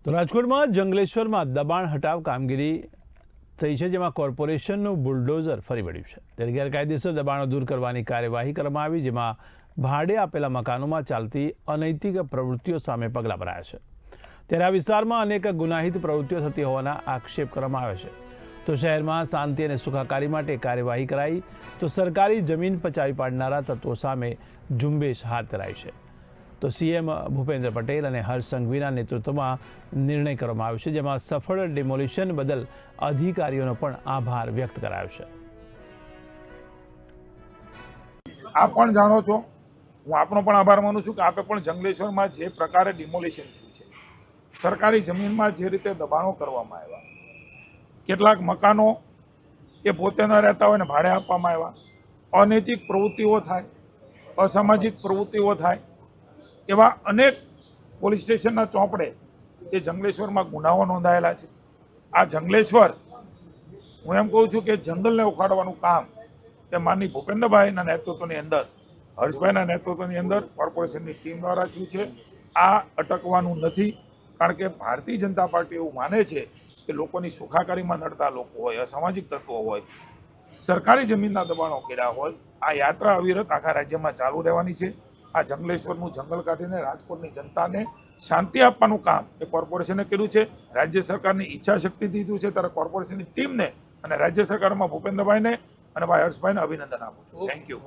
તો રાજકોટમાં જંગલેશ્વરમાં દબાણ હટાવ કામગીરી થઈ છે, જેમાં કોર્પોરેશનનું બુલડોઝર ફરી વળ્યું છે। ત્યારે ગેરકાયદેસર દબાણો દૂર કરવાની કાર્યવાહી કરવામાં આવી, જેમાં ભાડે આપેલા મકાનોમાં ચાલતી અનૈતિક પ્રવૃત્તિઓ સામે પગલાં ભરાયા છે। ત્યારે આ વિસ્તારમાં અનેક ગુનાહિત પ્રવૃત્તિઓ થતી હોવાના આક્ષેપ કરવામાં આવ્યો છે। તો શહેરમાં શાંતિ અને સુખાકારી માટે કાર્યવાહી કરાઈ, તો સરકારી જમીન પચાવી પાડનારા તત્વો સામે ઝુંબેશ હાથ ધરાઈ છે। તો સીએમ ભૂપેન્દ્ર પટેલ અને હર્ષ સંઘવીના નેતૃત્વમાં નિર્ણય કરવામાં આવ્યો છે, જેમાં સફળ ડિમોલિશન બદલ અધિકારીઓનો પણ આભાર વ્યક્ત કરાયો છે। આપ પણ જાણો છો, હું આપનો પણ આભાર માનું છું કે આપે પણ જંગલેશ્વરમાં જે પ્રકારે ડિમોલિશન થયું છે, સરકારી જમીનમાં જે રીતે દબાણો કરવામાં આવ્યા, કેટલાક મકાનો એ પોતે ન રહેતા હોય ને ભાડે આપવામાં આવ્યા, અનૈતિક પ્રવૃત્તિઓ થાય, અસામાજિક પ્રવૃત્તિઓ થાય, એવા અનેક પોલીસ સ્ટેશનના ચોપડે એ જંગલેશ્વરમાં ગુનાઓ નોંધાયેલા છે। આ જંગલેશ્વર, હું એમ કહું છું કે જંગલને ઉખાડવાનું કામ એ માનની ભૂપેન્દ્રભાઈના નેતૃત્વની અંદર, હર્ષભાઈના નેતૃત્વની અંદર કોર્પોરેશનની ટીમ દ્વારા થયું છે। આ અટકવાનું નથી, કારણ કે ભારતીય જનતા પાર્ટી એવું માને છે કે લોકોની સુખાકારીમાં નડતા લોકો હોય, અસામાજિક તત્વો હોય, સરકારી જમીનના દબાણો કર્યા હોય, આ યાત્રા અવિરત આખા રાજ્યમાં ચાલુ રહેવાની છે। આ જંગલેશ્વરનું જંગલ કાઢીને રાજકોટની જનતાને શાંતિ આપવાનું કામ એ કોર્પોરેશને કર્યું છે। રાજ્ય સરકારની ઈચ્છા શક્તિથી થયું છે, ત્યારે કોર્પોરેશનની ટીમને અને રાજ્ય સરકારમાં ભૂપેન્દ્રભાઈને અને ભાઈ હર્ષભાઈને અભિનંદન આપું છું। Thank you.